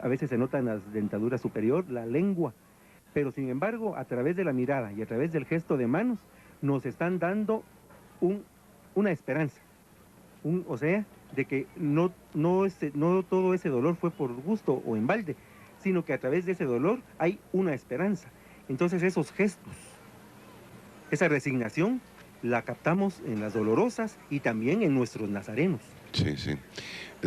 a veces se notan las dentaduras superior, la lengua, pero sin embargo, a través de la mirada y a través del gesto de manos, nos están dando una esperanza, o sea, de que no todo ese dolor fue por gusto o en balde, sino que a través de ese dolor hay una esperanza. Entonces esos gestos, esa resignación, la captamos en las dolorosas y también en nuestros nazarenos. Sí, sí.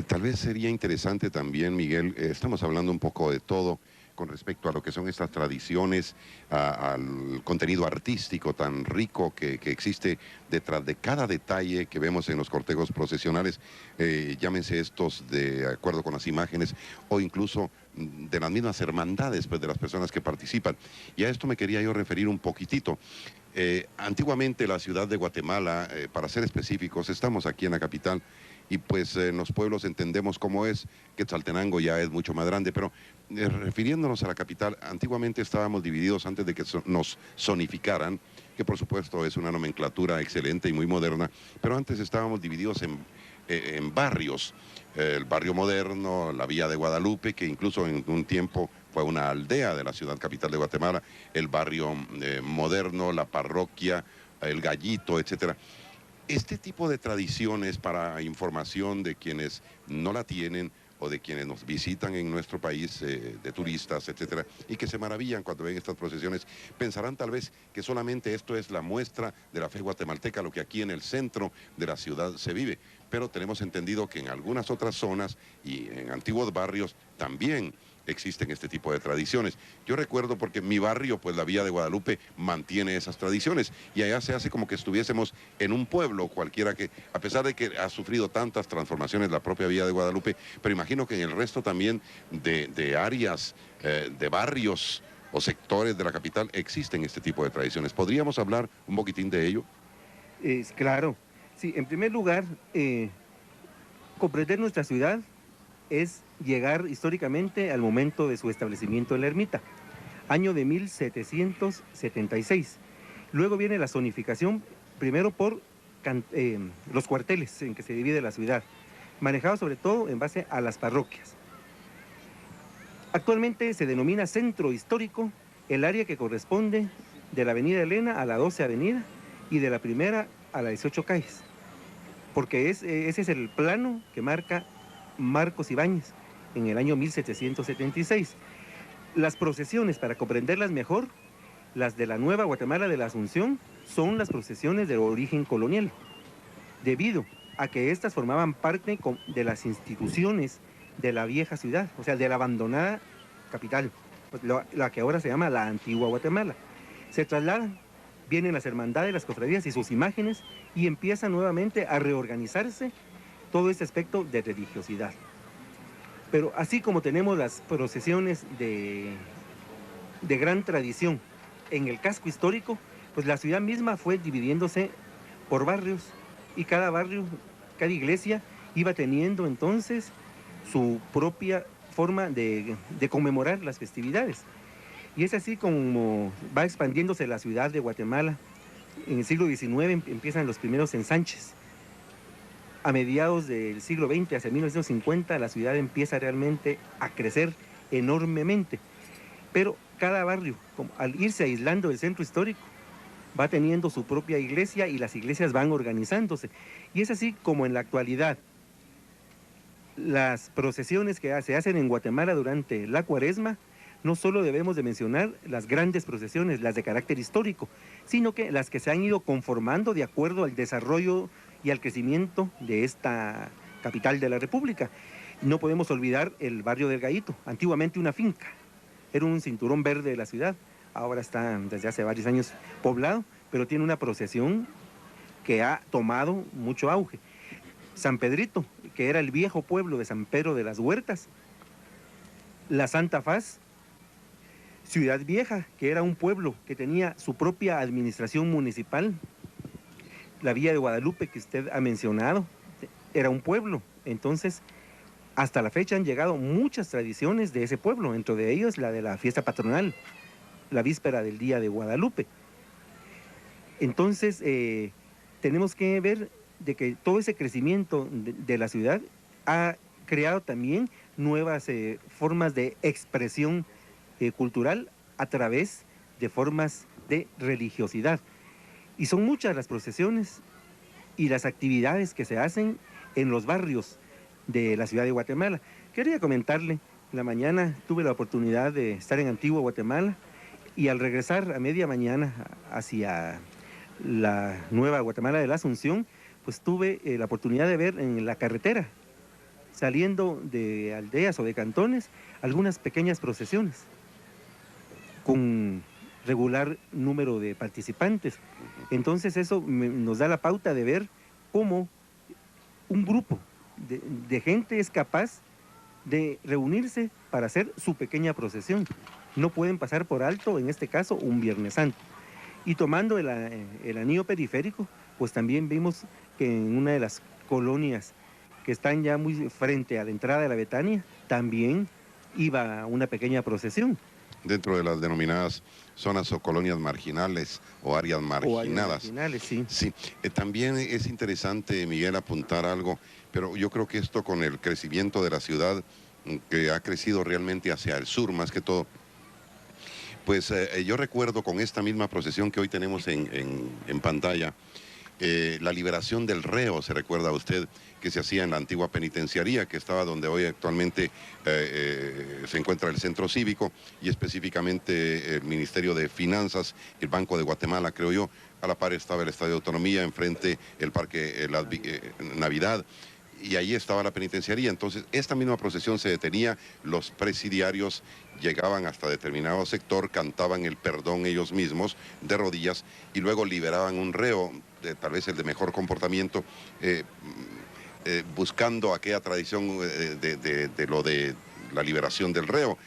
Tal vez sería interesante también, Miguel, estamos hablando un poco de todo con respecto a lo que son estas tradiciones, al contenido artístico tan rico que existe detrás de cada detalle que vemos en los cortejos procesionales, llámense estos de acuerdo con las imágenes o incluso de las mismas hermandades pues, de las personas que participan. Y a esto me quería yo referir un poquitito. Antiguamente la ciudad de Guatemala, para ser específicos, estamos aquí en la capital, y pues en los pueblos entendemos cómo es, Quetzaltenango ya es mucho más grande, pero refiriéndonos a la capital, antiguamente estábamos divididos antes de que nos zonificaran, que por supuesto es una nomenclatura excelente y muy moderna, pero antes estábamos divididos en barrios, el barrio moderno, la Villa de Guadalupe, que incluso en un tiempo fue una aldea de la ciudad capital de Guatemala, el barrio moderno, la parroquia, el Gallito, etcétera. Este tipo de tradiciones para información de quienes no la tienen o de quienes nos visitan en nuestro país, de turistas, etcétera, y que se maravillan cuando ven estas procesiones, pensarán tal vez que solamente esto es la muestra de la fe guatemalteca, lo que aquí en el centro de la ciudad se vive, pero tenemos entendido que en algunas otras zonas y en antiguos barrios también existen este tipo de tradiciones. Yo recuerdo porque mi barrio, pues la Villa de Guadalupe, mantiene esas tradiciones y allá se hace como que estuviésemos en un pueblo cualquiera que, a pesar de que ha sufrido tantas transformaciones la propia Villa de Guadalupe, pero imagino que en el resto también de áreas, de barrios o sectores de la capital existen este tipo de tradiciones. ¿Podríamos hablar un poquitín de ello? Es claro, sí, en primer lugar, comprender nuestra ciudad es llegar históricamente al momento de su establecimiento en la ermita, año de 1776. Luego viene la zonificación, primero por los cuarteles en que se divide la ciudad, manejado sobre todo en base a las parroquias. Actualmente se denomina centro histórico el área que corresponde de la avenida Elena a la 12 avenida y de la primera a la 18 calles, porque ese es el plano que marca Marcos Ibáñez en el año 1776. Las procesiones, para comprenderlas mejor, las de la Nueva Guatemala de la Asunción, son las procesiones de origen colonial, debido a que éstas formaban parte de las instituciones de la vieja ciudad, o sea, de la abandonada capital, pues la que ahora se llama la antigua Guatemala. Se trasladan, vienen las hermandades, las cofradías y sus imágenes, y empieza nuevamente a reorganizarse todo este aspecto de religiosidad. Pero así como tenemos las procesiones de gran tradición en el casco histórico, pues la ciudad misma fue dividiéndose por barrios y cada barrio, cada iglesia iba teniendo entonces su propia forma de conmemorar las festividades. Y es así como va expandiéndose la ciudad de Guatemala. En el siglo XIX empiezan los primeros ensanches. A mediados del siglo XX, hacia 1950, la ciudad empieza realmente a crecer enormemente. Pero cada barrio, al irse aislando del centro histórico, va teniendo su propia iglesia y las iglesias van organizándose. Y es así como en la actualidad las procesiones que se hacen en Guatemala durante la Cuaresma, no solo debemos de mencionar las grandes procesiones, las de carácter histórico, sino que las que se han ido conformando de acuerdo al desarrollo y al crecimiento de esta capital de la República. No podemos olvidar el barrio del Gallito, antiguamente una finca, era un cinturón verde de la ciudad, ahora está desde hace varios años poblado, pero tiene una procesión que ha tomado mucho auge. San Pedrito, que era el viejo pueblo de San Pedro de las Huertas, la Santa Faz, Ciudad Vieja, que era un pueblo que tenía su propia administración municipal, la Villa de Guadalupe que usted ha mencionado, era un pueblo. Entonces, hasta la fecha han llegado muchas tradiciones de ese pueblo, entre de ellos la de la fiesta patronal, la víspera del Día de Guadalupe. Entonces, tenemos que ver de que todo ese crecimiento de la ciudad ha creado también nuevas formas de expresión cultural a través de formas de religiosidad. Y son muchas las procesiones y las actividades que se hacen en los barrios de la ciudad de Guatemala. Quería comentarle, en la mañana tuve la oportunidad de estar en Antigua Guatemala y al regresar a media mañana hacia la nueva Guatemala de la Asunción, pues tuve la oportunidad de ver en la carretera, saliendo de aldeas o de cantones, algunas pequeñas procesiones con regular número de participantes. Entonces eso nos da la pauta de ver cómo un grupo de gente es capaz de reunirse para hacer su pequeña procesión. No pueden pasar por alto, en este caso, un Viernes Santo. Y tomando el anillo periférico, pues también vimos que en una de las colonias que están ya muy frente a la entrada de la Betania, también iba una pequeña procesión. Dentro de las denominadas zonas o colonias marginales o áreas marginadas. O áreas marginales, sí. Sí, también es interesante, Miguel, apuntar algo, pero yo creo que esto con el crecimiento de la ciudad, que ha crecido realmente hacia el sur más que todo, pues yo recuerdo con esta misma procesión que hoy tenemos en pantalla, la liberación del reo, se recuerda usted, que se hacía en la antigua penitenciaría, que estaba donde hoy actualmente se encuentra el centro cívico y específicamente el Ministerio de Finanzas, el Banco de Guatemala, creo yo. A la par estaba el Estadio de Autonomía, enfrente el Parque Navidad, y ahí estaba la penitenciaría. Entonces, esta misma procesión se detenía, los presidiarios llegaban hasta determinado sector, cantaban el perdón ellos mismos, de rodillas, y luego liberaban un reo, tal vez el de mejor comportamiento, buscando aquella tradición de lo de la liberación del reo.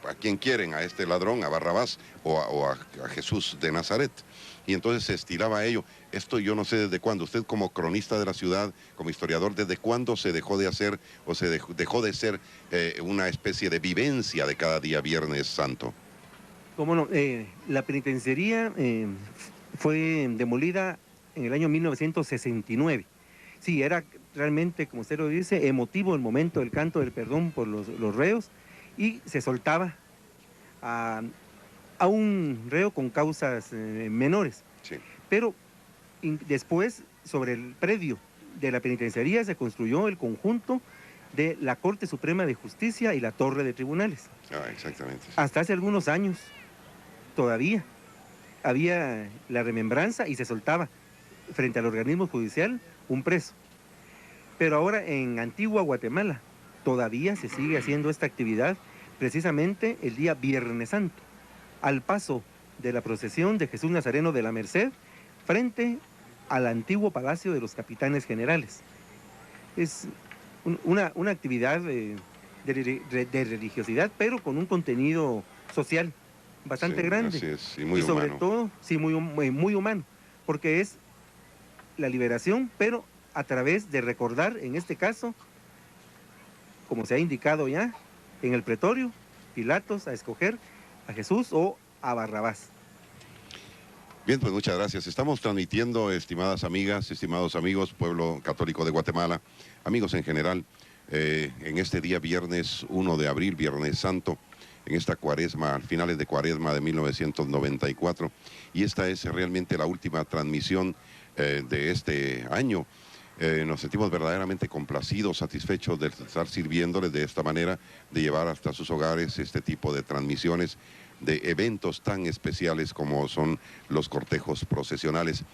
¿A quién quieren? ¿A este ladrón, a Barrabás o a Jesús de Nazaret? Y entonces se estiraba a ello. Esto yo no sé desde cuándo. Usted como cronista de la ciudad, como historiador, ¿desde cuándo se dejó de hacer o se dejó de ser una especie de vivencia de cada día Viernes Santo? ¿Cómo no? La penitenciaría fue demolida en el año 1969. Sí, era realmente, como usted lo dice, emotivo el momento del canto del perdón por los reos, y se soltaba a un reo con causas menores. Sí. Pero después, sobre el predio de la penitenciaría, se construyó el conjunto de la Corte Suprema de Justicia y la Torre de Tribunales. Ah, exactamente. Sí. Hasta hace algunos años todavía había la remembranza y se soltaba frente al organismo judicial un preso. Pero ahora en Antigua Guatemala todavía se sigue haciendo esta actividad, precisamente el día Viernes Santo, al paso de la procesión de Jesús Nazareno de la Merced frente al antiguo Palacio de los Capitanes Generales. Es una actividad de religiosidad, pero con un contenido social bastante grande. Así es, y muy sobre humano. todo, sí, muy humano, porque es la liberación, pero a través de recordar, en este caso, como se ha indicado ya, en el pretorio, Pilatos a escoger a Jesús o a Barrabás. Bien, pues muchas gracias. Estamos transmitiendo, estimadas amigas, estimados amigos, pueblo católico de Guatemala, amigos en general, en este día viernes 1 de abril, Viernes Santo, en esta cuaresma, finales de cuaresma de 1994, y esta es realmente la última transmisión de este año. Nos sentimos verdaderamente complacidos, satisfechos de estar sirviéndoles de esta manera, de llevar hasta sus hogares este tipo de transmisiones, de eventos tan especiales como son los cortejos procesionales.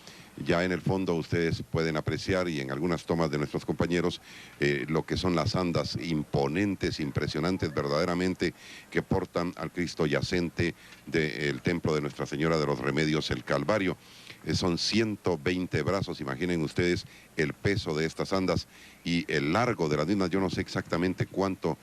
Ya en el fondo ustedes pueden apreciar, y en algunas tomas de nuestros compañeros, lo que son las andas imponentes, impresionantes verdaderamente, que portan al Cristo yacente del templo de Nuestra Señora de los Remedios, el Calvario. Son 120 brazos, imaginen ustedes el peso de estas andas y el largo de las mismas. Yo no sé exactamente cuánto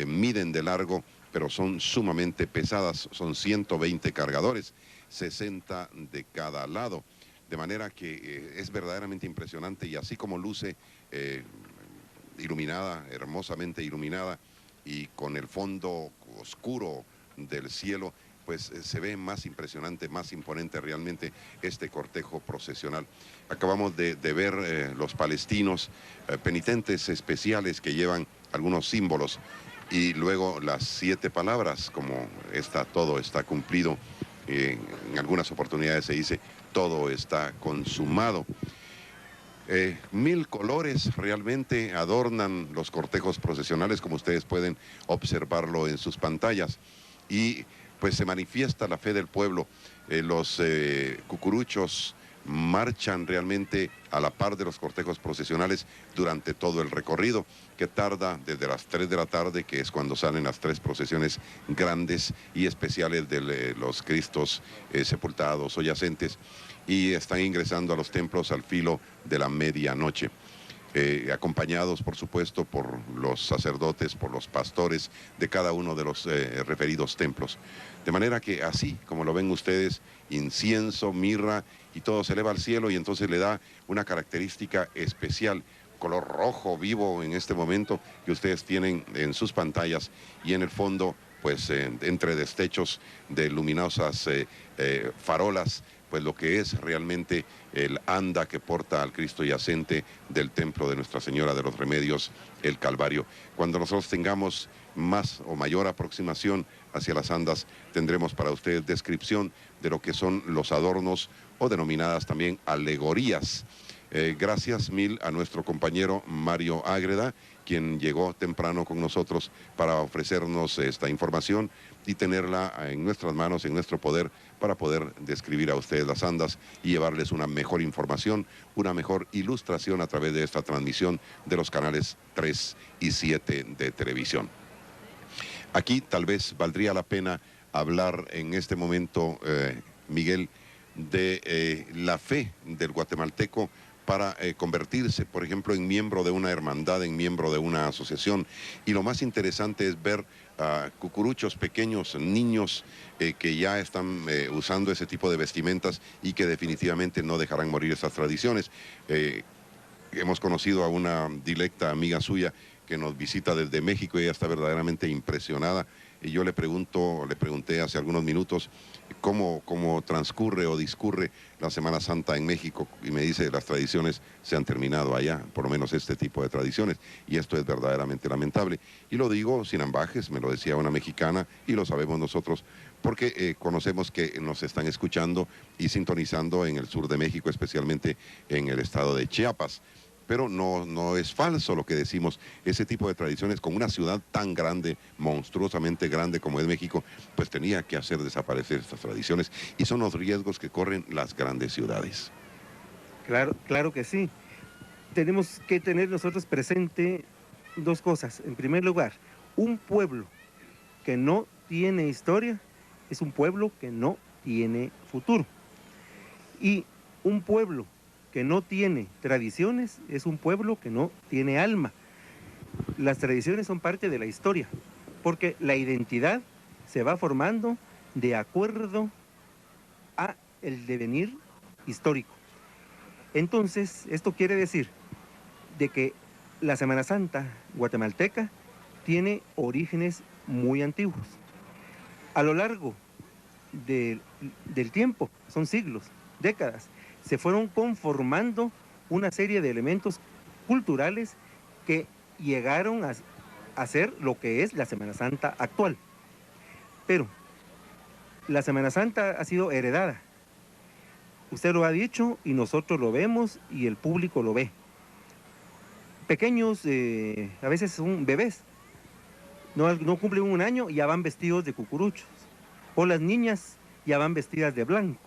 miden de largo, pero son sumamente pesadas, son 120 cargadores, 60 de cada lado. De manera que es verdaderamente impresionante, y así como luce iluminada, hermosamente iluminada, y con el fondo oscuro del cielo, pues se ve más impresionante, más imponente realmente este cortejo procesional. Acabamos de ver los palestinos penitentes especiales que llevan algunos símbolos y luego las 7 palabras, como todo está cumplido. En algunas oportunidades se dice, todo está consumado. 1000 colores realmente adornan los cortejos procesionales, como ustedes pueden observarlo en sus pantallas. Y pues se manifiesta la fe del pueblo. Los cucuruchos marchan realmente a la par de los cortejos procesionales durante todo el recorrido, que tarda desde las 3 de la tarde, que es cuando salen las 3 procesiones grandes y especiales de los Cristos sepultados o yacentes, y están ingresando a los templos al filo de la medianoche. Acompañados, por supuesto, por los sacerdotes, por los pastores de cada uno de los referidos templos. De manera que así, como lo ven ustedes, incienso, mirra, y todo se eleva al cielo, y entonces le da una característica especial, color rojo vivo en este momento que ustedes tienen en sus pantallas, y en el fondo, pues entre destechos de luminosas farolas, pues lo que es realmente el anda que porta al Cristo yacente del templo de Nuestra Señora de los Remedios, el Calvario. Cuando nosotros tengamos más o mayor aproximación hacia las andas, tendremos para ustedes descripción de lo que son los adornos, o denominadas también alegorías. Gracias mil a nuestro compañero Mario Ágreda, quien llegó temprano con nosotros para ofrecernos esta información y tenerla en nuestras manos, en nuestro poder, para poder describir a ustedes las andas y llevarles una mejor información, una mejor ilustración a través de esta transmisión de los canales 3 y 7 de televisión. Aquí tal vez valdría la pena hablar en este momento, Miguel, de la fe del guatemalteco para convertirse, por ejemplo, en miembro de una hermandad, en miembro de una asociación. Y lo más interesante es ver a cucuruchos pequeños, niños que ya están usando ese tipo de vestimentas y que definitivamente no dejarán morir esas tradiciones. Hemos conocido a una directa amiga suya que nos visita desde México, y ella está verdaderamente impresionada. Y yo le pregunté hace algunos minutos cómo transcurre o discurre la Semana Santa en México, y me dice, las tradiciones se han terminado allá, por lo menos este tipo de tradiciones, y esto es verdaderamente lamentable. Y lo digo sin ambajes, me lo decía una mexicana, y lo sabemos nosotros, porque conocemos que nos están escuchando y sintonizando en el sur de México, especialmente en el estado de Chiapas. Pero no es falso lo que decimos. Ese tipo de tradiciones, con una ciudad tan grande, monstruosamente grande como es México, pues tenía que hacer desaparecer estas tradiciones, y son los riesgos que corren las grandes ciudades. Claro que sí. Tenemos que tener nosotros presente 2 cosas. En primer lugar, un pueblo que no tiene historia es un pueblo que no tiene futuro. Y un pueblo que no tiene tradiciones es un pueblo que no tiene alma. Las tradiciones son parte de la historia, porque la identidad se va formando de acuerdo a el devenir histórico. Entonces, esto quiere decir de que la Semana Santa guatemalteca tiene orígenes muy antiguos. A lo largo del tiempo, son siglos, décadas, se fueron conformando una serie de elementos culturales que llegaron a ser lo que es la Semana Santa actual. Pero la Semana Santa ha sido heredada. Usted lo ha dicho y nosotros lo vemos y el público lo ve. Pequeños, a veces son bebés, no cumplen 1 año y ya van vestidos de cucuruchos. O las niñas ya van vestidas de blanco.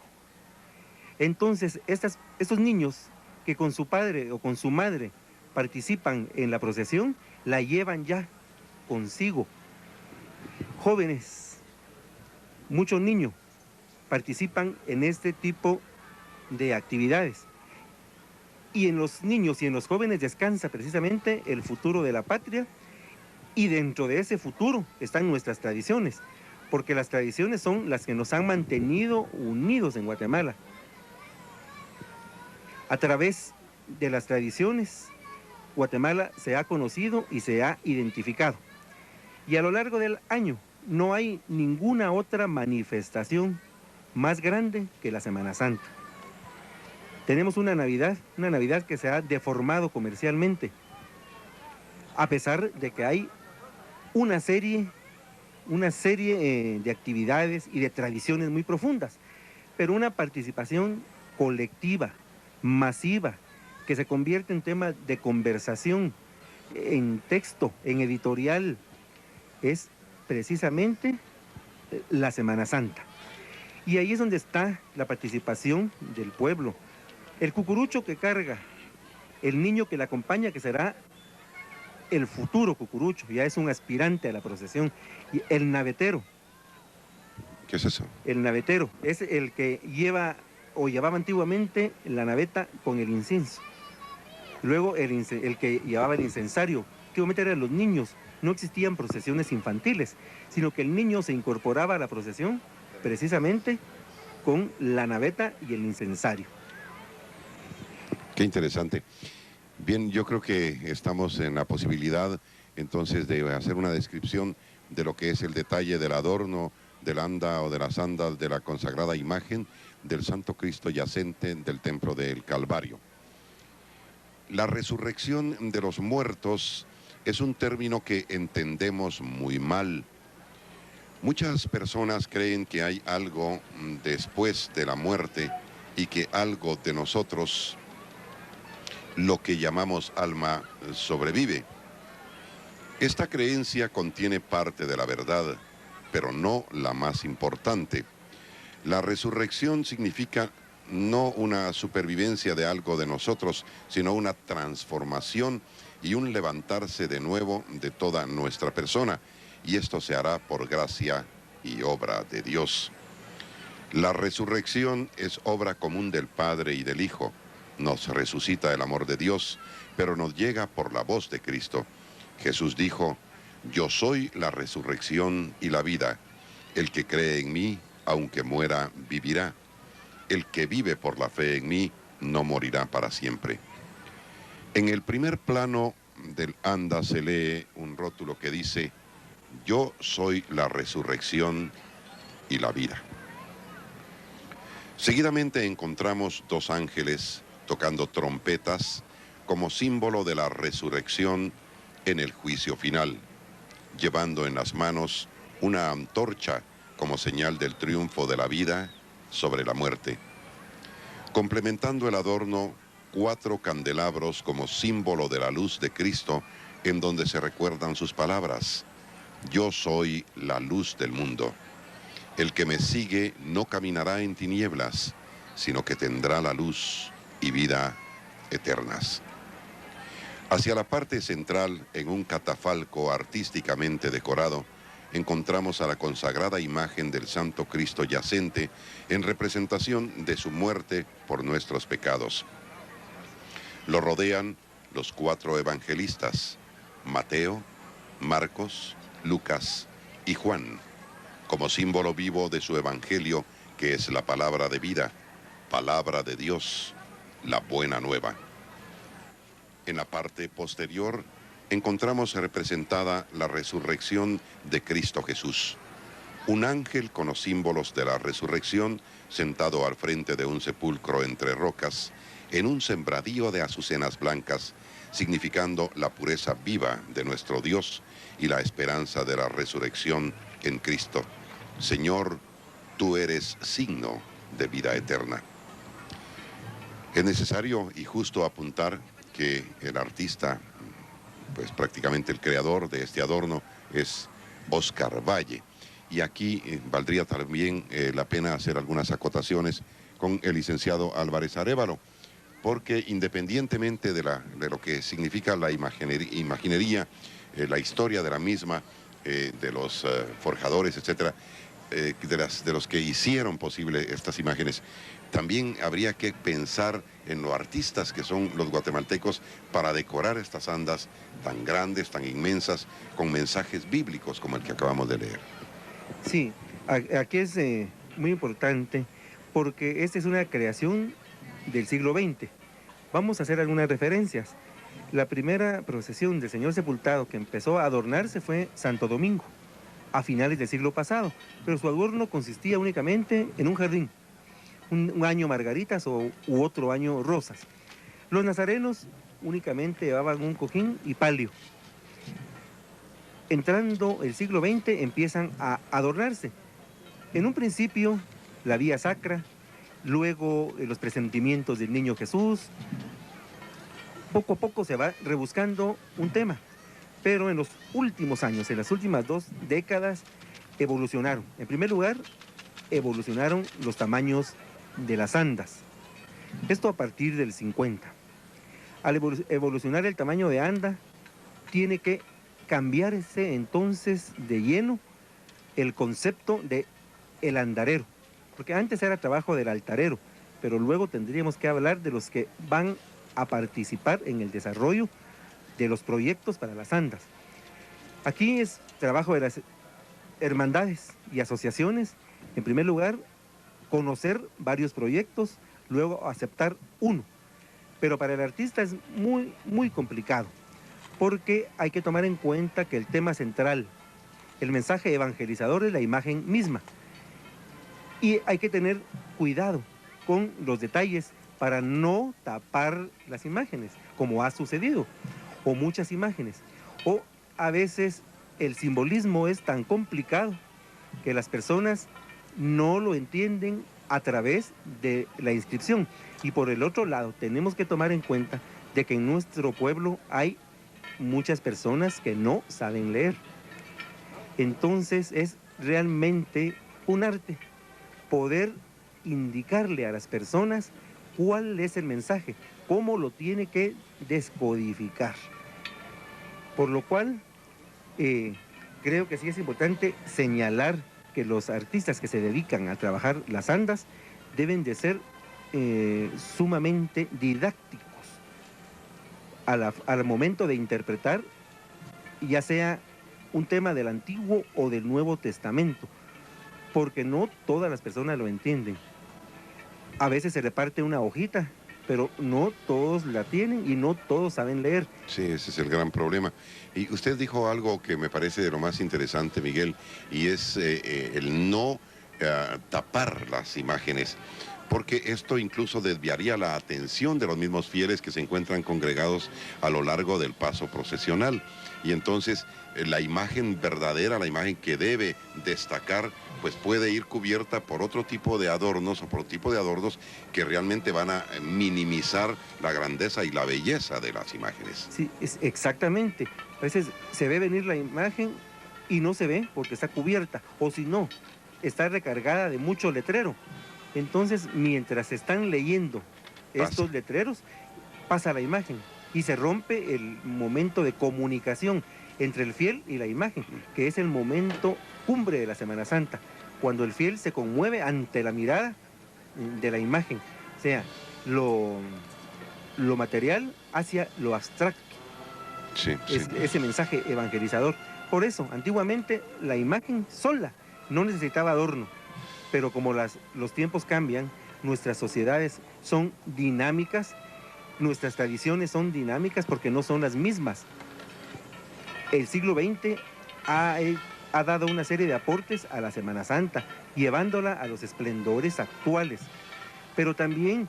Entonces, estos niños que con su padre o con su madre participan en la procesión, la llevan ya consigo. Jóvenes, muchos niños participan en este tipo de actividades. Y en los niños y en los jóvenes descansa precisamente el futuro de la patria, y dentro de ese futuro están nuestras tradiciones, porque las tradiciones son las que nos han mantenido unidos en Guatemala. A través de las tradiciones, Guatemala se ha conocido y se ha identificado. Y a lo largo del año no hay ninguna otra manifestación más grande que la Semana Santa. Tenemos una Navidad que se ha deformado comercialmente, a pesar de que hay una serie, de actividades y de tradiciones muy profundas, pero una participación colectiva, masiva, que se convierte en tema de conversación, en texto, en editorial, es precisamente la Semana Santa. Y ahí es donde está la participación del pueblo. El cucurucho que carga, el niño que le acompaña, que será el futuro cucurucho, ya es un aspirante a la procesión. Y el navetero. ¿Qué es eso? El navetero es el que lleva o llevaba antiguamente la naveta con el incienso. Luego el que llevaba el incensario. Antiguamente eran los niños. No existían procesiones infantiles, sino que el niño se incorporaba a la procesión precisamente con la naveta y el incensario. Qué interesante. Bien, yo creo que estamos en la posibilidad entonces de hacer una descripción de lo que es el detalle del adorno, del anda o de las andas de la consagrada imagen del Santo Cristo yacente del templo del Calvario. La resurrección de los muertos es un término que entendemos muy mal. Muchas personas creen que hay algo después de la muerte y que algo de nosotros, lo que llamamos alma, sobrevive. Esta creencia contiene parte de la verdad, pero no la más importante. La resurrección significa no una supervivencia de algo de nosotros, sino una transformación y un levantarse de nuevo de toda nuestra persona. Y esto se hará por gracia y obra de Dios. La resurrección es obra común del Padre y del Hijo. Nos resucita el amor de Dios, pero nos llega por la voz de Cristo. Jesús dijo: yo soy la resurrección y la vida. El que cree en mí, aunque muera, vivirá. El que vive por la fe en mí, no morirá para siempre. En el primer plano del anda se lee un rótulo que dice: yo soy la resurrección y la vida. Seguidamente encontramos dos ángeles tocando trompetas como símbolo de la resurrección en el juicio final, llevando en las manos una antorcha como señal del triunfo de la vida sobre la muerte. Complementando el adorno, 4 candelabros como símbolo de la luz de Cristo, en donde se recuerdan sus palabras: yo soy la luz del mundo. El que me sigue no caminará en tinieblas, sino que tendrá la luz y vida eternas. Hacia la parte central, en un catafalco artísticamente decorado, encontramos a la consagrada imagen del Santo Cristo yacente en representación de su muerte por nuestros pecados. Lo rodean los 4 evangelistas: Mateo, Marcos, Lucas y Juan, como símbolo vivo de su evangelio, que es la palabra de vida, palabra de Dios, la buena nueva. En la parte posterior encontramos representada la resurrección de Cristo Jesús. Un ángel con los símbolos de la resurrección sentado al frente de un sepulcro entre rocas, en un sembradío de azucenas blancas, significando la pureza viva de nuestro Dios y la esperanza de la resurrección en Cristo. Señor, tú eres signo de vida eterna. Es necesario y justo apuntar que el artista, pues prácticamente el creador de este adorno, es Oscar Valle. Y aquí valdría también la pena hacer algunas acotaciones con el licenciado Álvarez Arévalo, porque independientemente de lo que significa la imaginería, la historia de la misma, de los forjadores, etcétera, de los que hicieron posible estas imágenes, también habría que pensar en los artistas que son los guatemaltecos para decorar estas andas tan grandes, tan inmensas, con mensajes bíblicos como el que acabamos de leer. Sí, aquí es muy importante porque esta es una creación del siglo XX. Vamos a hacer algunas referencias. La primera procesión del Señor Sepultado que empezó a adornarse fue Santo Domingo, a finales del siglo pasado, pero su adorno consistía únicamente en un jardín, un año margaritas u otro año rosas. Los nazarenos únicamente llevaban un cojín y palio. entrando el siglo XX empiezan a adornarse. En un principio, la vía sacra, luego los presentimientos del niño Jesús. Poco a poco se va rebuscando un tema, pero en los últimos años, en las últimas 2 décadas, evolucionaron. En primer lugar, evolucionaron los tamaños de las andas. Esto a partir del 50. Al evolucionar el tamaño de anda, tiene que cambiarse entonces de lleno el concepto de el andarero, porque antes era trabajo del altarero, pero luego tendríamos que hablar de los que van a participar en el desarrollo de los proyectos para las andas. Aquí es trabajo de las hermandades y asociaciones, en primer lugar, conocer varios proyectos, luego aceptar uno. Pero para el artista es muy complicado, porque hay que tomar en cuenta que el tema central, el mensaje evangelizador, es la imagen misma. Y hay que tener cuidado con los detalles para no tapar las imágenes, como ha sucedido, o muchas imágenes. O a veces el simbolismo es tan complicado que las personas no lo entienden a través de la inscripción. Y por el otro lado, tenemos que tomar en cuenta de que en nuestro pueblo hay muchas personas que no saben leer. Entonces es realmente un arte poder indicarle a las personas cuál es el mensaje, cómo lo tiene que descodificar. Por lo cual, creo que sí es importante señalar que los artistas que se dedican a trabajar las andas deben de ser sumamente didácticos al momento de interpretar, ya sea un tema del Antiguo o del Nuevo Testamento, porque no todas las personas lo entienden. A veces se reparte una hojita, pero no todos la tienen y no todos saben leer. Sí, ese es el gran problema. Y usted dijo algo que me parece de lo más interesante, Miguel, y es el no tapar las imágenes, porque esto incluso desviaría la atención de los mismos fieles que se encuentran congregados a lo largo del paso procesional. Y entonces la imagen verdadera, la imagen que debe destacar, pues puede ir cubierta por otro tipo de adornos o por otro tipo de adornos que realmente van a minimizar la grandeza y la belleza de las imágenes. Sí, exactamente. A veces se ve venir la imagen y no se ve porque está cubierta, o si no, está recargada de mucho letrero. Entonces, mientras están leyendo estos letreros, pasa la imagen y se rompe el momento de comunicación entre el fiel y la imagen, que es el momento cumbre de la Semana Santa, cuando el fiel se conmueve ante la mirada de la imagen, o sea, lo material hacia lo abstracto. Sí, sí. Ese mensaje evangelizador. Por eso, antiguamente, la imagen sola no necesitaba adorno. Pero como los tiempos cambian, nuestras sociedades son dinámicas, nuestras tradiciones son dinámicas porque no son las mismas. El siglo XX ha dado una serie de aportes a la Semana Santa, llevándola a los esplendores actuales. Pero también,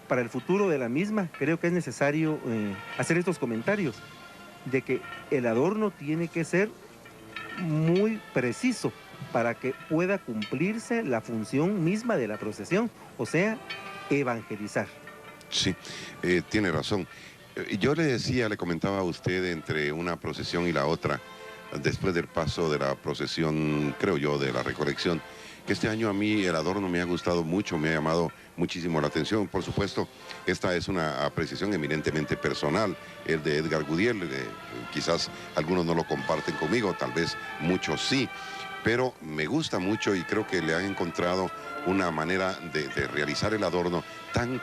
para el futuro de la misma, creo que es necesario hacer estos comentarios, de que el adorno tiene que ser muy preciso, para que pueda cumplirse la función misma de la procesión, o sea, evangelizar. Sí, tiene razón. Yo le comentaba a usted entre una procesión y la otra, después del paso de la procesión, creo yo, de la recolección, que este año a mí el adorno me ha gustado mucho, me ha llamado muchísimo la atención. Por supuesto, esta es una apreciación eminentemente personal, el de Edgar Gudiel. Quizás algunos no lo comparten conmigo, tal vez muchos sí, pero me gusta mucho y creo que le han encontrado una manera de realizar el adorno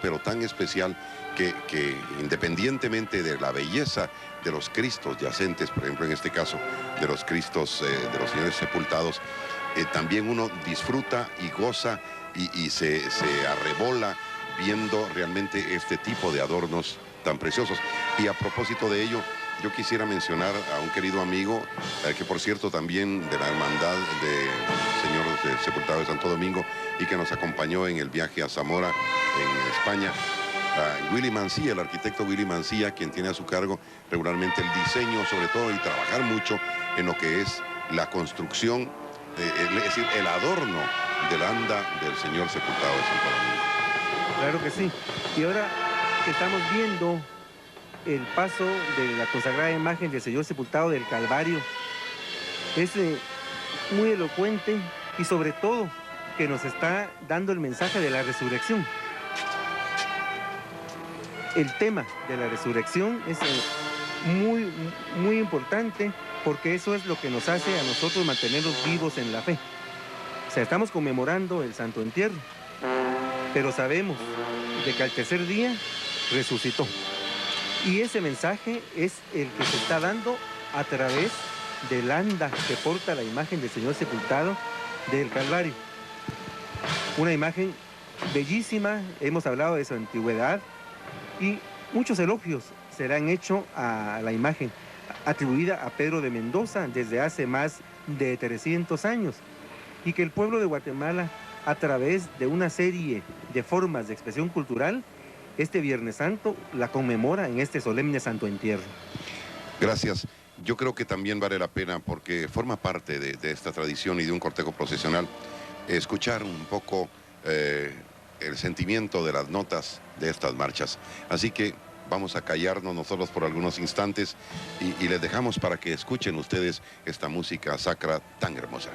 pero tan especial que independientemente de la belleza de los Cristos yacentes, por ejemplo en este caso de los Cristos de los señores sepultados, también uno disfruta y goza y se arrebola viendo realmente este tipo de adornos tan preciosos. Y a propósito de ello, yo quisiera mencionar a un querido amigo, que por cierto también de la hermandad del Señor Sepultado de Santo Domingo y que nos acompañó en el viaje a Zamora, en España, Willy Mancilla, el arquitecto Willy Mancilla, quien tiene a su cargo regularmente el diseño sobre todo y trabajar mucho en lo que es la construcción, es decir, el adorno del anda del Señor sepultado de Santo Domingo. Claro que sí. Y ahora que estamos viendo el paso de la consagrada imagen del Señor sepultado del Calvario, es muy elocuente y sobre todo que nos está dando el mensaje de la resurrección. El tema de la resurrección es muy importante, porque eso es lo que nos hace a nosotros mantenernos vivos en la fe. O sea, estamos conmemorando el Santo Entierro, pero sabemos de que al tercer día resucitó. Y ese mensaje es el que se está dando a través del anda que porta la imagen del Señor sepultado del Calvario. Una imagen bellísima, hemos hablado de su antigüedad, y muchos elogios se le han hecho a la imagen, atribuida a Pedro de Mendoza desde hace más de 300 años, y que el pueblo de Guatemala, a través de una serie de formas de expresión cultural, este Viernes Santo la conmemora en este solemne Santo Entierro. Gracias. Yo creo que también vale la pena, porque forma parte de esta tradición y de un cortejo procesional, escuchar un poco el sentimiento de las notas de estas marchas. Así que vamos a callarnos nosotros por algunos instantes y les dejamos para que escuchen ustedes esta música sacra tan hermosa.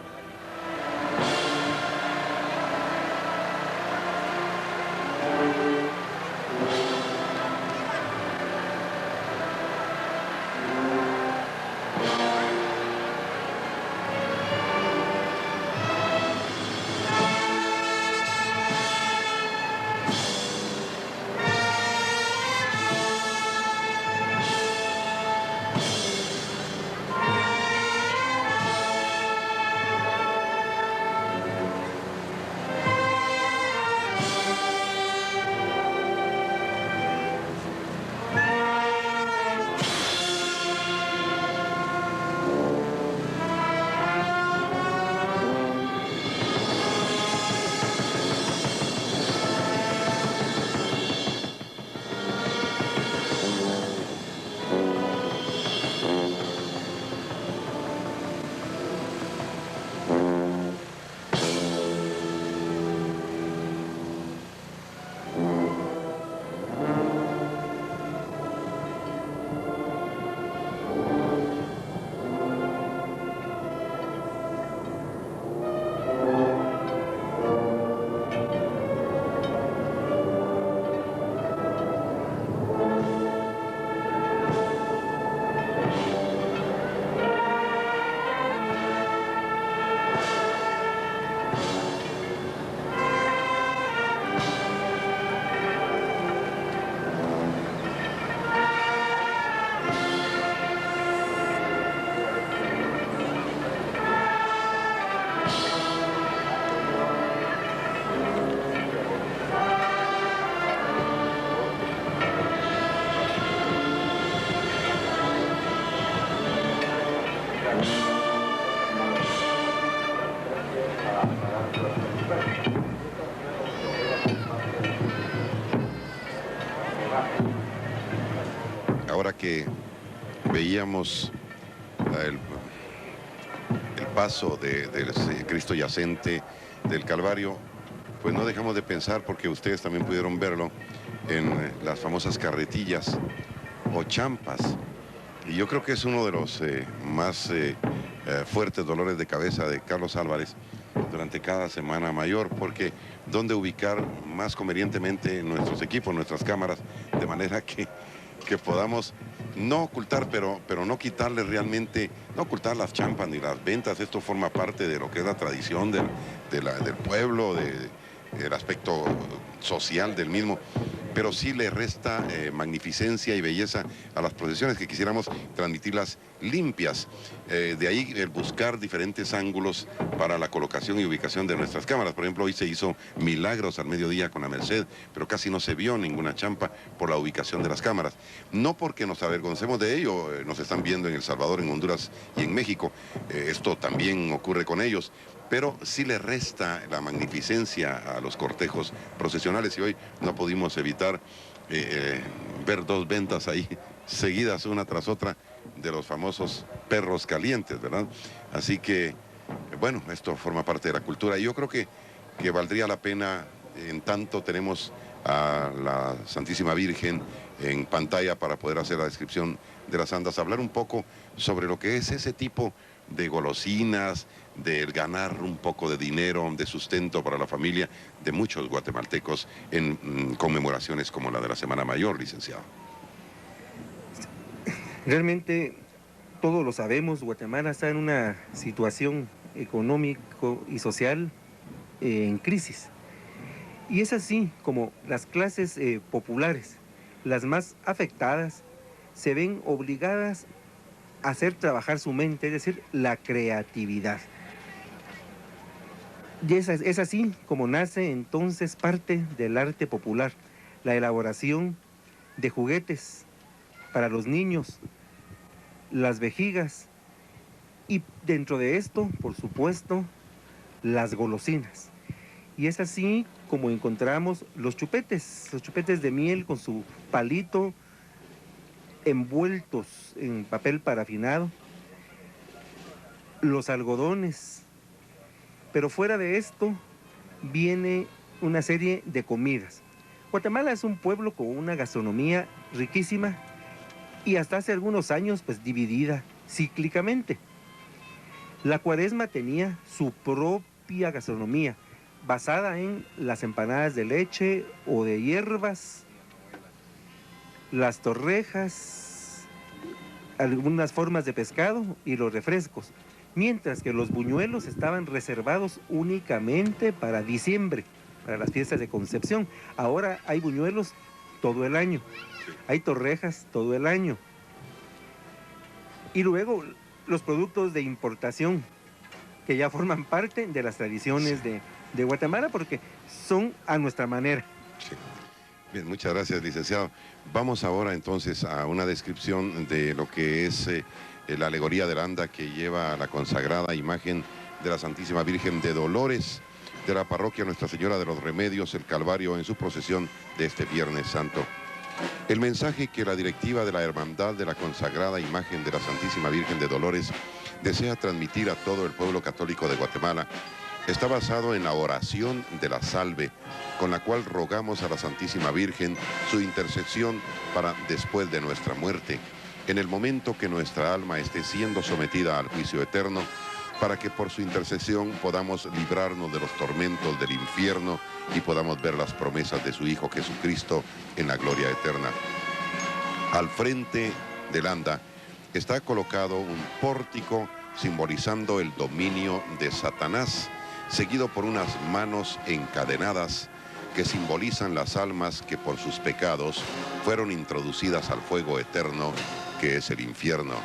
Ahora que veíamos el paso del Cristo yacente del Calvario, pues no dejamos de pensar, porque ustedes también pudieron verlo, en las famosas carretillas o champas. Y yo creo que es uno de los más fuertes dolores de cabeza de Carlos Álvarez durante cada Semana Mayor, porque dónde ubicar más convenientemente nuestros equipos, nuestras cámaras, de manera que podamos no ocultar, pero no quitarle realmente, no ocultar las champas ni las ventas. Esto forma parte de lo que es la tradición del pueblo, del aspecto social del mismo, pero sí le resta magnificencia y belleza a las procesiones, que quisiéramos transmitirlas limpias. De ahí el buscar diferentes ángulos para la colocación y ubicación de nuestras cámaras. Por ejemplo, hoy se hizo milagros al mediodía con la Merced, pero casi no se vio ninguna champa por la ubicación de las cámaras. No porque nos avergoncemos de ello, nos están viendo en El Salvador, en Honduras y en México. Esto también ocurre con ellos, pero sí le resta la magnificencia a los cortejos procesionales, y hoy no pudimos evitar ver dos ventas ahí seguidas una tras otra, de los famosos perros calientes, ¿verdad? Así que, bueno, esto forma parte de la cultura. Y yo creo que valdría la pena, en tanto tenemos a la Santísima Virgen en pantalla para poder hacer la descripción de las andas, hablar un poco sobre lo que es ese tipo de golosinas, del ganar un poco de dinero, de sustento para la familia de muchos guatemaltecos en conmemoraciones como la de la Semana Mayor, licenciado. Realmente todos lo sabemos, Guatemala está en una situación económico y social en crisis. Y es así como las clases populares, las más afectadas, se ven obligadas a hacer trabajar su mente, es decir, la creatividad. Y es así como nace entonces parte del arte popular, la elaboración de juguetes para los niños, las vejigas y dentro de esto, por supuesto, las golosinas. Y es así como encontramos los chupetes de miel con su palito envueltos en papel parafinado, los algodones. Pero fuera de esto viene una serie de comidas. Guatemala es un pueblo con una gastronomía riquísima y hasta hace algunos años pues dividida cíclicamente. La Cuaresma tenía su propia gastronomía, basada en las empanadas de leche o de hierbas, las torrejas, algunas formas de pescado y los refrescos, mientras que los buñuelos estaban reservados únicamente para diciembre, para las fiestas de Concepción. Ahora hay buñuelos todo el año, hay torrejas todo el año. Y luego los productos de importación, que ya forman parte de las tradiciones de Guatemala, porque son a nuestra manera. Sí. Bien, muchas gracias, licenciado. Vamos ahora entonces a una descripción de lo que es la alegoría de la anda que lleva a la consagrada imagen de la Santísima Virgen de Dolores de la parroquia Nuestra Señora de los Remedios, el Calvario, en su procesión de este Viernes Santo. El mensaje que la directiva de la Hermandad de la consagrada imagen de la Santísima Virgen de Dolores desea transmitir a todo el pueblo católico de Guatemala está basado en la oración de la salve, con la cual rogamos a la Santísima Virgen su intercesión para después de nuestra muerte, en el momento que nuestra alma esté siendo sometida al juicio eterno, para que por su intercesión podamos librarnos de los tormentos del infierno y podamos ver las promesas de su Hijo Jesucristo en la gloria eterna. Al frente del anda está colocado un pórtico simbolizando el dominio de Satanás, seguido por unas manos encadenadas que simbolizan las almas que por sus pecados fueron introducidas al fuego eterno, que es el infierno.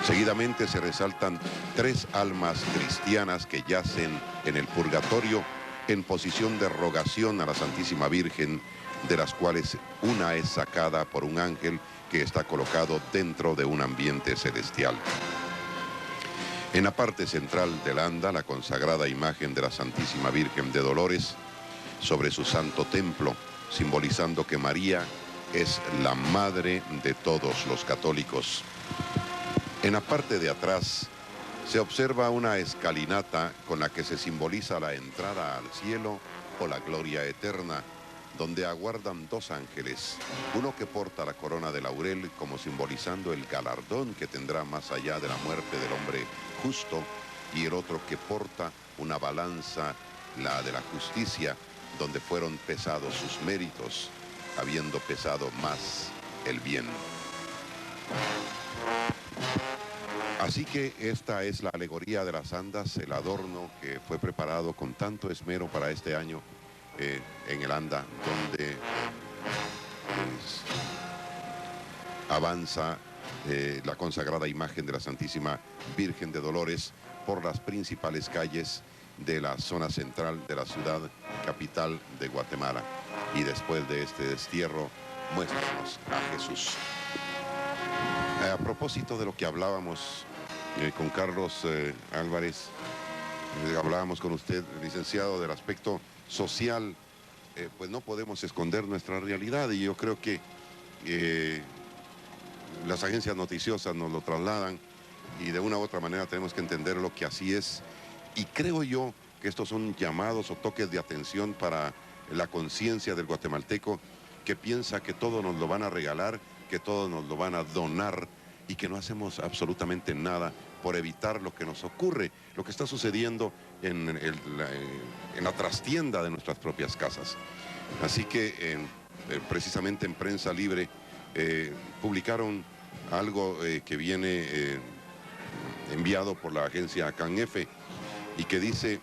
Seguidamente se resaltan 3 almas cristianas que yacen en el purgatorio en posición de rogación a la Santísima Virgen, de las cuales una es sacada por un ángel que está colocado dentro de un ambiente celestial. En la parte central del anda, la consagrada imagen de la Santísima Virgen de Dolores sobre su santo templo, simbolizando que María es la madre de todos los católicos. En la parte de atrás se observa una escalinata con la que se simboliza la entrada al cielo o la gloria eterna, donde aguardan 2 ángeles, uno que porta la corona de laurel como simbolizando el galardón que tendrá más allá de la muerte del hombre justo, y el otro que porta una balanza, la de la justicia, donde fueron pesados sus méritos, habiendo pesado más el bien. Así que esta es la alegoría de las andas, el adorno que fue preparado con tanto esmero para este año en el anda, donde avanza la consagrada imagen de la Santísima Virgen de Dolores por las principales calles de la zona central de la ciudad capital de Guatemala. Y después de este destierro, muéstranos a Jesús. A propósito de lo que hablábamos con Carlos Álvarez, hablábamos con usted, licenciado, del aspecto social, pues no podemos esconder nuestra realidad, y yo creo que las agencias noticiosas nos lo trasladan y de una u otra manera tenemos que entender lo que así es. Y creo yo que estos son llamados o toques de atención para la conciencia del guatemalteco que piensa que todo nos lo van a regalar, que todo nos lo van a donar y que no hacemos absolutamente nada por evitar lo que nos ocurre, lo que está sucediendo en la trastienda de nuestras propias casas. Así que precisamente en Prensa Libre publicaron algo que viene enviado por la agencia CANF y que dice: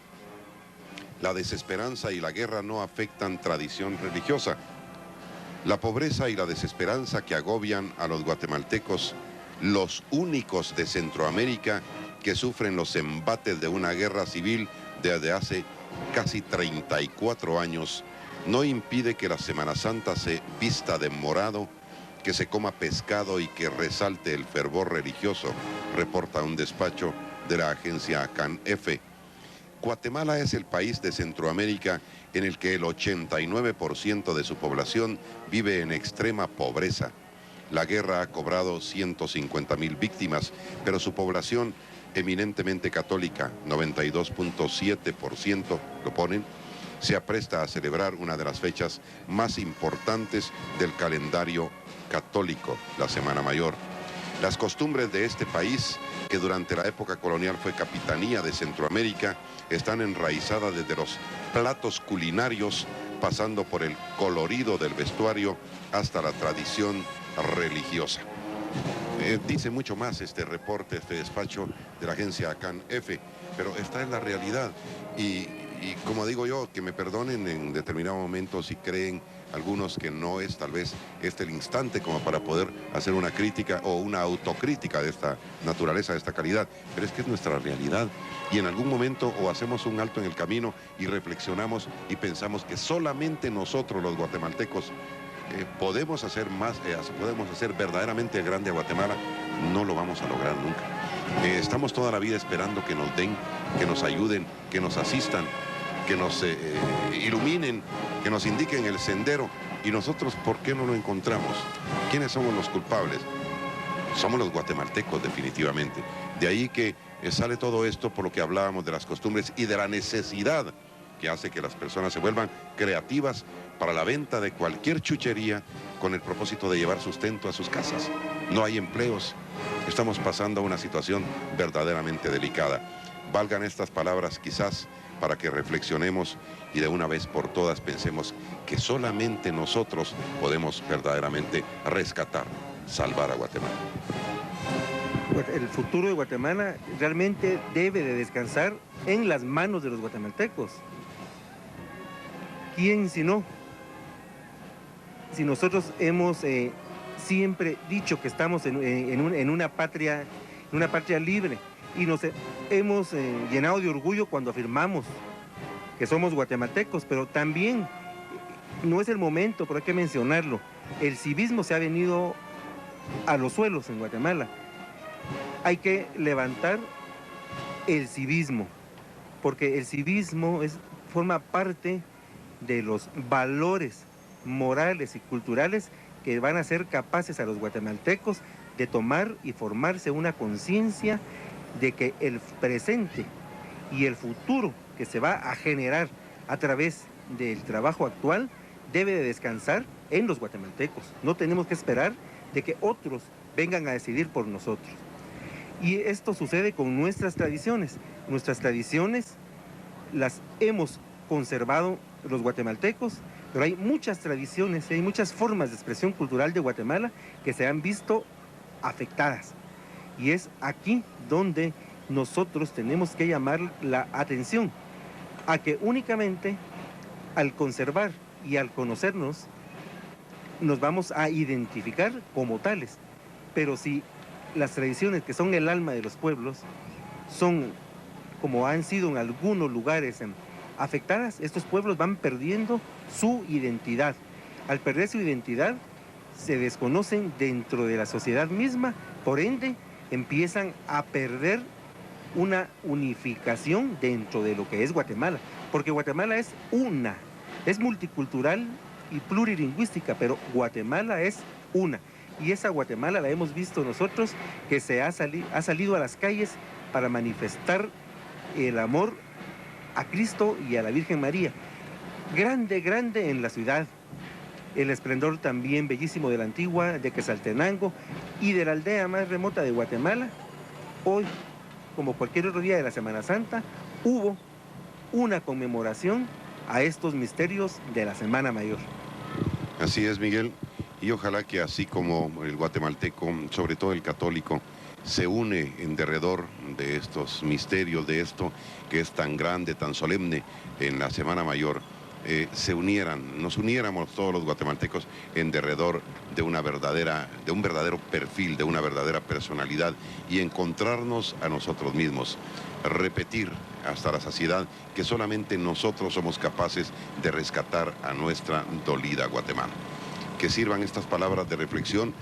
la desesperanza y la guerra no afectan tradición religiosa. La pobreza y la desesperanza que agobian a los guatemaltecos, los únicos de Centroamérica que sufren los embates de una guerra civil desde hace casi 34 años, no impide que la Semana Santa se vista de morado, que se coma pescado y que resalte el fervor religioso, reporta un despacho de la agencia CANF. Guatemala es el país de Centroamérica en el que el 89% de su población vive en extrema pobreza. La guerra ha cobrado 150,000 víctimas, pero su población eminentemente católica, 92.7% lo ponen, se apresta a celebrar una de las fechas más importantes del calendario católico, la Semana Mayor. Las costumbres de este país, que durante la época colonial fue capitanía de Centroamérica, están enraizadas desde los platos culinarios, pasando por el colorido del vestuario hasta la tradición religiosa. Dice mucho más este reporte, este despacho de la agencia CANF, pero esta es la realidad. Y como digo yo, que me perdonen en determinado momento si creen algunos que no es tal vez este el instante como para poder hacer una crítica o una autocrítica de esta naturaleza, de esta calidad, pero es que es nuestra realidad. Y en algún momento o hacemos un alto en el camino y reflexionamos y pensamos que solamente nosotros los guatemaltecos podemos hacer más, podemos hacer verdaderamente grande a Guatemala, no lo vamos a lograr nunca. Estamos toda la vida esperando que nos den, que nos ayuden, que nos asistan, que nos iluminen, que nos indiquen el sendero. Y nosotros, ¿por qué no lo encontramos? ¿Quiénes somos los culpables? Somos los guatemaltecos, definitivamente. De ahí que sale todo esto por lo que hablábamos de las costumbres y de la necesidad que hace que las personas se vuelvan creativas para la venta de cualquier chuchería con el propósito de llevar sustento a sus casas. No hay empleos. Estamos pasando a una situación verdaderamente delicada. Valgan estas palabras quizás para que reflexionemos y de una vez por todas pensemos que solamente nosotros podemos verdaderamente rescatar, salvar a Guatemala. El futuro de Guatemala realmente debe de descansar en las manos de los guatemaltecos. ¿Quién si no? Si nosotros hemos siempre dicho que estamos en una patria libre y nos hemos llenado de orgullo cuando afirmamos que somos guatemaltecos, pero también no es el momento, pero hay que mencionarlo, el civismo se ha venido a los suelos en Guatemala. Hay que levantar el civismo, porque el civismo forma parte de los valores morales y culturales que van a ser capaces a los guatemaltecos de tomar y formarse una conciencia de que el presente y el futuro que se va a generar a través del trabajo actual debe de descansar en los guatemaltecos. No tenemos que esperar de que otros vengan a decidir por nosotros. Y esto sucede con nuestras tradiciones. Nuestras tradiciones las hemos conservado los guatemaltecos, pero hay muchas tradiciones, hay muchas formas de expresión cultural de Guatemala que se han visto afectadas. Y es aquí donde nosotros tenemos que llamar la atención a que únicamente al conservar y al conocernos nos vamos a identificar como tales. Pero si las tradiciones que son el alma de los pueblos son, como han sido en algunos lugares afectadas, estos pueblos van perdiendo su identidad. Al perder su identidad, se desconocen dentro de la sociedad misma, por ende, empiezan a perder una unificación dentro de lo que es Guatemala, porque Guatemala es una, es multicultural y plurilingüística, pero Guatemala es una. y esa Guatemala la hemos visto nosotros, que ha salido a las calles para manifestar el amor a Cristo y a la Virgen María. Grande, grande en la ciudad. El esplendor también bellísimo de la antigua, de Quetzaltenango y de la aldea más remota de Guatemala. Hoy, como cualquier otro día de la Semana Santa, hubo una conmemoración a estos misterios de la Semana Mayor. Así es, Miguel, y ojalá que así como el guatemalteco, sobre todo el católico, se une en derredor de estos misterios, de esto que es tan grande, tan solemne en la Semana Mayor, nos uniéramos todos los guatemaltecos en derredor de un verdadero perfil, de una verdadera personalidad, y encontrarnos a nosotros mismos, repetir hasta la saciedad que solamente nosotros somos capaces de rescatar a nuestra dolida Guatemala. Que sirvan estas palabras de reflexión.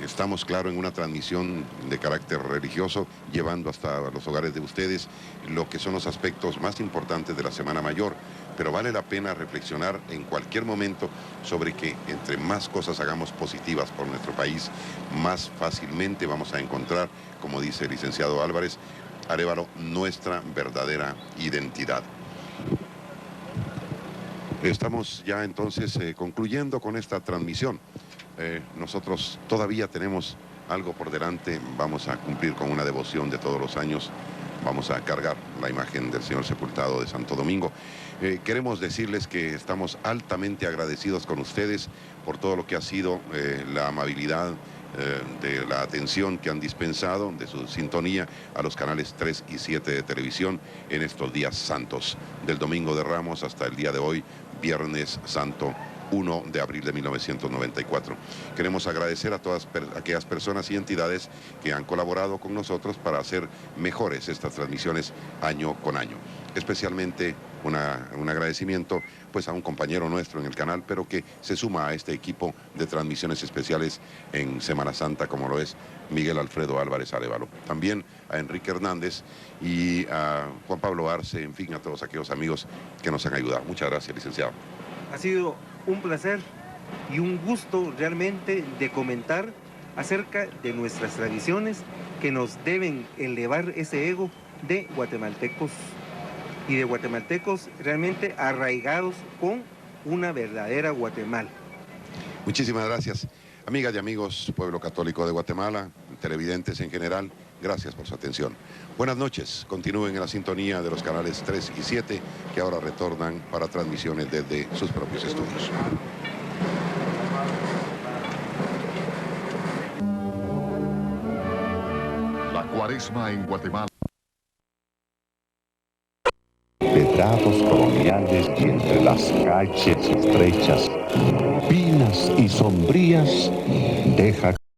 Estamos, claro, en una transmisión de carácter religioso, llevando hasta los hogares de ustedes lo que son los aspectos más importantes de la Semana Mayor, pero vale la pena reflexionar en cualquier momento sobre que entre más cosas hagamos positivas por nuestro país, más fácilmente vamos a encontrar, como dice el licenciado Álvarez Arévalo, nuestra verdadera identidad. Estamos ya entonces concluyendo con esta transmisión. Nosotros todavía tenemos algo por delante. Vamos a cumplir con una devoción de todos los años. Vamos a cargar la imagen del Señor Sepultado de Santo Domingo. Queremos decirles que estamos altamente agradecidos con ustedes por todo lo que ha sido la amabilidad, de la atención que han dispensado, de su sintonía a los canales 3 y 7 de televisión en estos días santos, del Domingo de Ramos hasta el día de hoy, Viernes Santo 1 de abril de 1994. Queremos agradecer a todas aquellas personas y entidades que han colaborado con nosotros para hacer mejores estas transmisiones año con año. Especialmente un agradecimiento pues a un compañero nuestro en el canal, pero que se suma a este equipo de transmisiones especiales en Semana Santa, como lo es Miguel Alfredo Álvarez Arévalo. También a Enrique Hernández y a Juan Pablo Arce, en fin, a todos aquellos amigos que nos han ayudado. Muchas gracias, licenciado. Ha sido un placer y un gusto realmente de comentar acerca de nuestras tradiciones que nos deben elevar ese ego de guatemaltecos y de guatemaltecos realmente arraigados con una verdadera Guatemala. Muchísimas gracias. Amigas y amigos, pueblo católico de Guatemala, televidentes en general, gracias por su atención. Buenas noches, continúen en la sintonía de los canales 3 y 7 que ahora retornan para transmisiones desde sus propios estudios. La Cuaresma en Guatemala. Pedrados coloniales y entre las calles estrechas, pinas y sombrías, deja